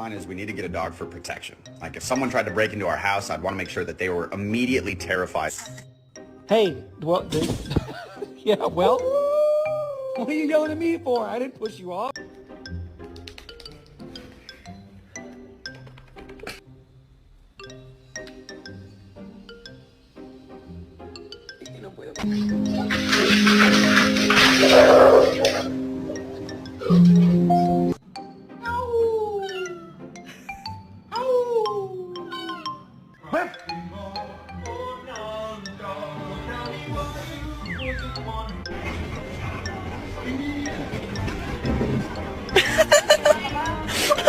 line is we need to get a dog for protection. Like if someone tried to break into our house, I'd want to make sure that they were immediately terrified. Hey, well, yeah, well, what are you yelling at me for? I didn't push you off.